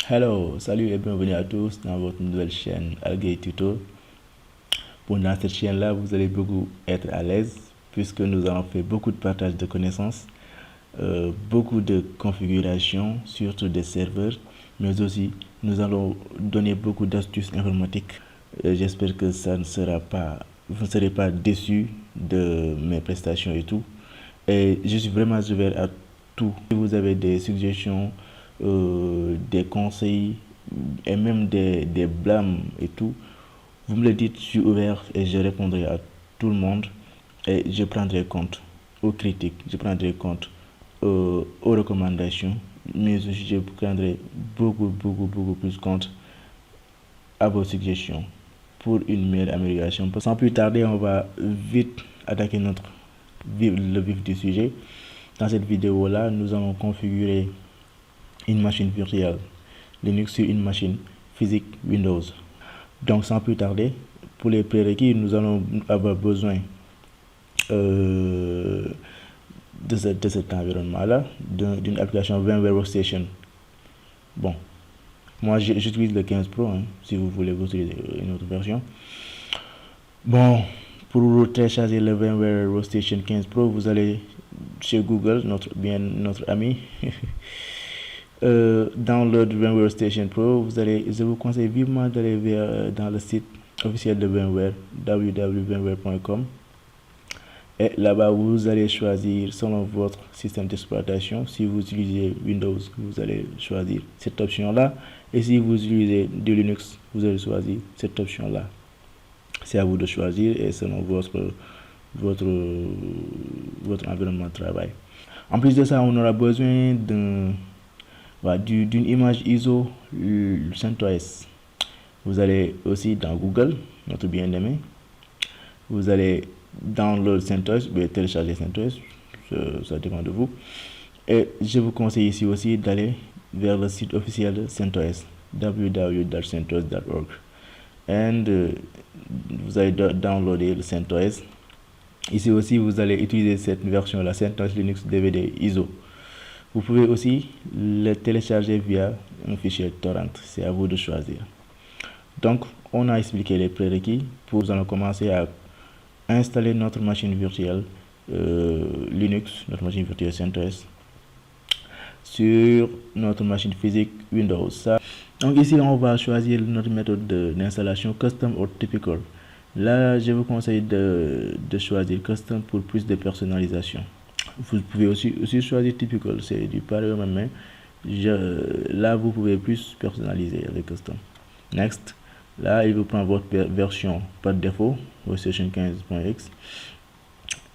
Hello, salut et bienvenue à tous dans votre nouvelle chaîne Algay Tuto. Bon, dans cette chaîne-là, vous allez beaucoup être à l'aise puisque nous allons faire beaucoup de partage de connaissances, beaucoup de configurations, surtout des serveurs, mais aussi nous allons donner beaucoup d'astuces informatiques. J'espère que ça ne sera pas, vous ne serez pas déçus de mes prestations et tout. Et je suis vraiment ouvert à tout. Si vous avez des suggestions, des conseils et même des blâmes et tout, vous me le dites, je suis ouvert et je répondrai à tout le monde et je prendrai compte aux critiques, je prendrai compte aux recommandations, mais aussi je prendrai beaucoup plus compte à vos suggestions pour une meilleure amélioration. Sans plus tarder, on va vite attaquer le vif du sujet. Dans cette vidéo-là, nous allons configurer une machine virtuelle Linux sur une machine physique Windows. Donc sans plus tarder, pour les prérequis, nous allons avoir besoin de cet environnement-là, d'une application VMware Workstation. Bon, moi j'utilise le 15 Pro, hein, si vous voulez vous utiliser une autre version. Bon, pour télécharger le VMware Workstation 15 Pro, vous allez chez Google, notre ami. Download VMware Station Pro, je vous conseille vivement d'aller dans le site officiel de VMware, www.vmware.com. Et là-bas, vous allez choisir selon votre système d'exploitation. Si vous utilisez Windows, vous allez choisir cette option-là. Et si vous utilisez du Linux, vous allez choisir cette option-là. C'est à vous de choisir et selon votre environnement de travail. En plus de ça, on aura besoin d'une image ISO CentOS. Vous allez aussi dans Google, notre bien-aimé. Vous allez download CentOS, vous télécharger CentOS, ça dépend de vous. Et je vous conseille ici aussi d'aller vers le site officiel de CentOS, www.centos.org. Et vous allez downloader le CentOS. Ici aussi, vous allez utiliser cette version-là, CentOS Linux DVD ISO. Vous pouvez aussi le télécharger via un fichier torrent. C'est à vous de choisir. Donc, on a expliqué les prérequis. Nous allons commencer à installer notre machine virtuelle Linux, notre machine virtuelle CentOS, sur notre machine physique Windows. Donc ici, on va choisir notre méthode d'installation Custom ou Typical. Là, je vous conseille de choisir Custom pour plus de personnalisation. Vous pouvez aussi choisir Typical, c'est du pareil au même, mais là vous pouvez plus personnaliser avec Custom. Next, là il vous prend votre version par défaut, Workstation 15.x,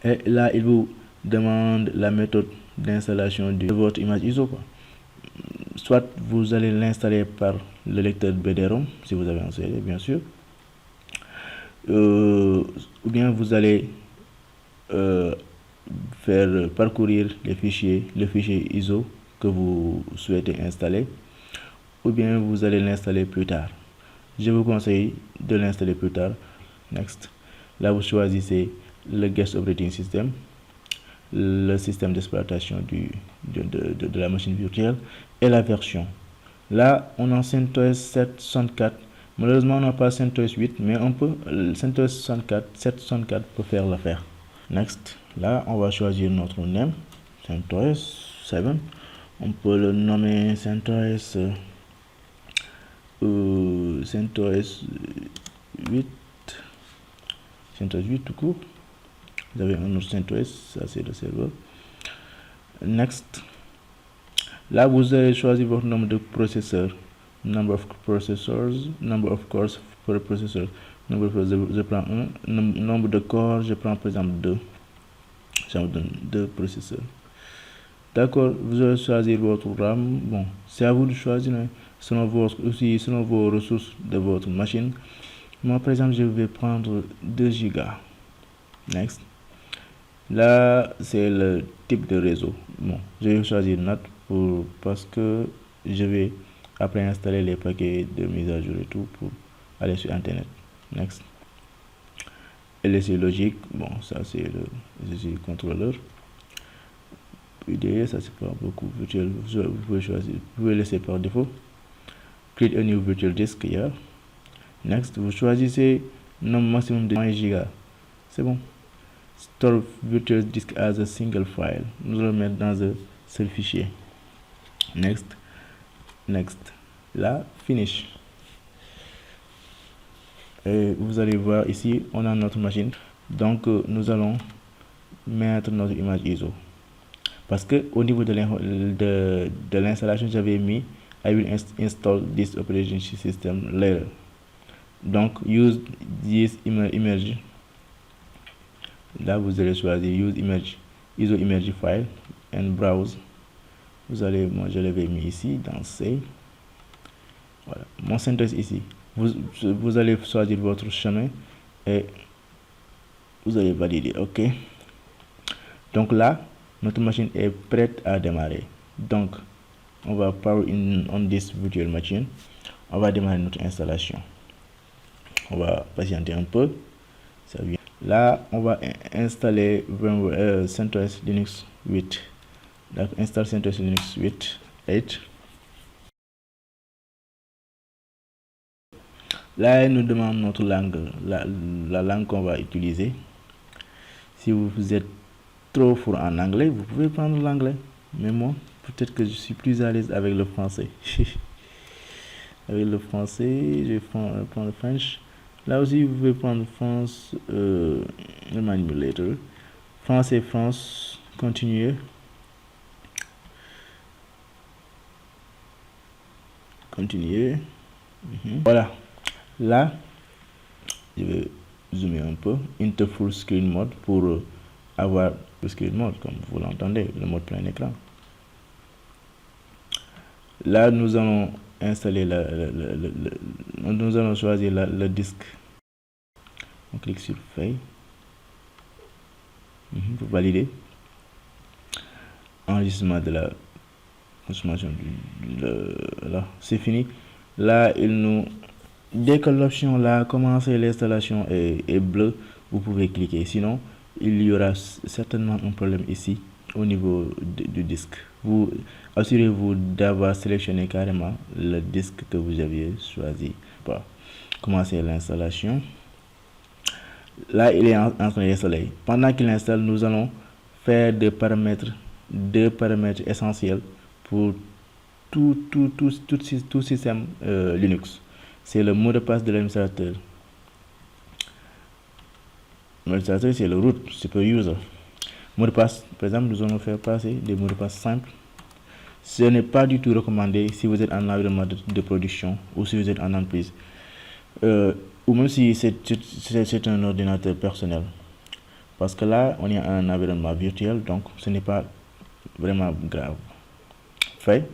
et là il vous demande la méthode d'installation de votre image ISO. Soit vous allez l'installer par le lecteur BD-ROM, si vous avez un CD bien sûr, ou bien vous allez faire parcourir le fichier ISO que vous souhaitez installer, ou bien vous allez l'installer plus tard. Je vous conseille de l'installer plus tard. Next, là vous choisissez le guest operating system, le système d'exploitation de la machine virtuelle et la version. Là on a CentOS 7.64. Malheureusement on n'a pas CentOS 8, mais on peut CentOS 7.64 peut faire l'affaire. Next, là on va choisir notre nom, CentOS 7. On peut le nommer CentOS CentOS 8, CentOS 8 tout court. Vous avez un autre CentOS, ça c'est le serveur. Next, là vous allez choisir votre nombre de processeurs, number of processors, number of cores per processor. Je prends un. Nombre de corps, je prends par exemple 2. Ça me donne 2 processeurs. D'accord, vous allez choisir votre RAM. Bon, c'est à vous de choisir, hein, selon vos ressources de votre machine. Moi, par exemple, je vais prendre 2 Go. Next. Là, c'est le type de réseau. Bon, je vais choisir NAT parce que je vais après installer les paquets de mise à jour et tout pour aller sur Internet. Next. LSI logique, bon, ça c'est le contrôleur. UDE, ça c'est pas beaucoup virtuel. Vous pouvez choisir, vous pouvez laisser par défaut. create a new virtual disk here. Next, vous choisissez nombre maximum de 1 Go. C'est bon. Store virtual disk as a single file. Nous allons le mettre dans un seul fichier. Next. Là, finish. Et vous allez voir ici, on a notre machine. Donc, nous allons mettre notre image ISO. Parce que au niveau de l'installation, j'avais mis I will install this operation system later. Donc, use this image. Là, vous allez choisir use image, ISO image file and browse. Moi, je l'avais mis ici dans Save. Voilà, mon CentOS ici. Vous allez choisir votre chemin et vous allez valider. OK. Donc là, notre machine est prête à démarrer. Donc, on va power on this virtual machine. On va démarrer notre installation. On va patienter un peu. Ça vient. Là, on va installer CentOS Linux 8. Donc, installe CentOS Linux 8. Là, il nous demande notre langue, la langue qu'on va utiliser. Si vous êtes trop fort en anglais, vous pouvez prendre l'anglais. Mais moi, peut-être que je suis plus à l'aise avec le français. Avec le français, je vais prendre le French. Là aussi, vous pouvez prendre France, le manipulator. Français, France, continuer. Voilà. Là, je vais zoomer un peu. Into full screen mode pour avoir le screen mode, comme vous l'entendez, le mode plein écran. Là, nous allons installer nous allons choisir le disque. On clique sur Feuille pour valider. Enregistrement de la consommation là, c'est fini. Là, dès que l'option là commencer l'installation est bleue, vous pouvez cliquer. Sinon, il y aura certainement un problème ici au niveau du disque. Assurez-vous d'avoir sélectionné carrément le disque que vous aviez choisi. Pour commencer l'installation. Là, il est en train d'installer. Pendant qu'il installe, nous allons faire deux paramètres essentiels pour tout système Linux. C'est le mot de passe de l'administrateur. L'administrateur, c'est le root, super user. Mot de passe, par exemple, nous allons faire passer des mots de passe simples. Ce n'est pas du tout recommandé si vous êtes en environnement de production ou si vous êtes en entreprise. Ou même si c'est un ordinateur personnel. Parce que là, on est en un environnement virtuel, donc ce n'est pas vraiment grave. Fait.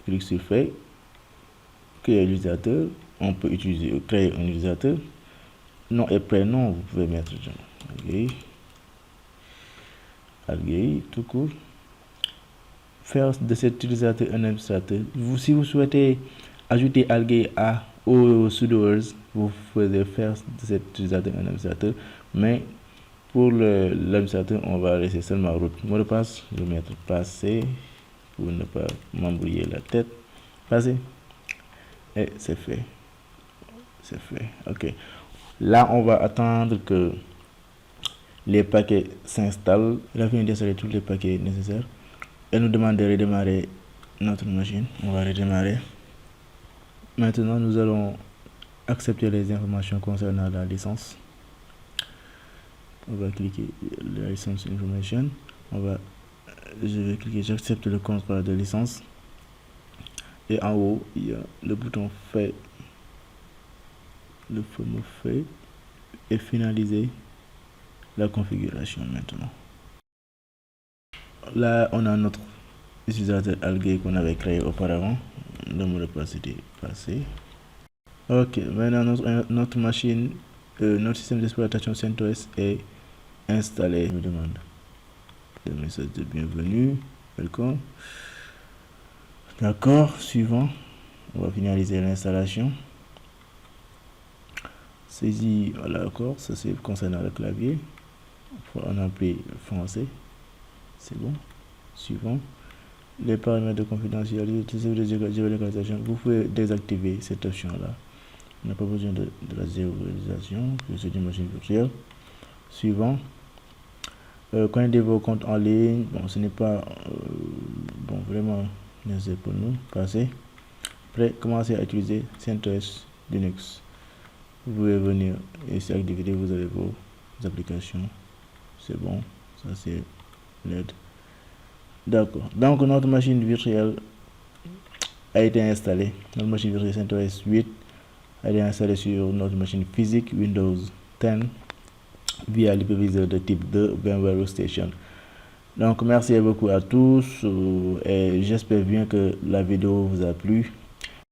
Clique sur Fait. Créer l'utilisateur. On peut créer un utilisateur. Nom et prénom, vous pouvez mettre Algei, tout court. Faire de cet utilisateur un administrateur. Si vous souhaitez ajouter Algei au sudoers, vous pouvez faire de cet utilisateur un administrateur. Mais pour l'administrateur, on va laisser seulement root. Mot de passe, je vais mettre passer pour ne pas m'embrouiller la tête. Passer. Et c'est fait. C'est fait. OK. Là, on va attendre que les paquets s'installent. Il a fini d'installer tous les paquets nécessaires. Elle nous demande de redémarrer notre machine. On va redémarrer. Maintenant, nous allons accepter les informations concernant la licence. On va cliquer la licence information. Je vais cliquer j'accepte le contrat de licence. Et en haut, il y a le bouton fait. Le fameux fait et finaliser la configuration maintenant. Là, on a notre utilisateur Algei qu'on avait créé auparavant. Le mot de passe était passé. OK, maintenant notre machine, notre système d'exploitation CentOS est installé. Je me demande le message de bienvenue. Welcome. D'accord, suivant. On va finaliser l'installation. Saisie à l'accord, ça c'est concernant le clavier. On appuie français. C'est bon. Suivant. les paramètres de confidentialité, de géolocalisation, vous pouvez désactiver cette option-là. On n'a pas besoin de la géolocalisation, c'est une machine virtuelle. Suivant. Connaissez vos comptes en ligne. Bon, ce n'est pas vraiment nécessaire pour nous. Passer. Après, commencez à utiliser CentOS Linux. Vous pouvez venir ici activité, vous avez vos applications. C'est bon. Ça, c'est l'aide. D'accord. Donc, notre machine virtuelle a été installée. Notre machine virtuelle CentOS 8 a été installée sur notre machine physique Windows 10 via l'hyperviseur de type 2 VMware Workstation. Donc, merci beaucoup à tous et j'espère bien que la vidéo vous a plu.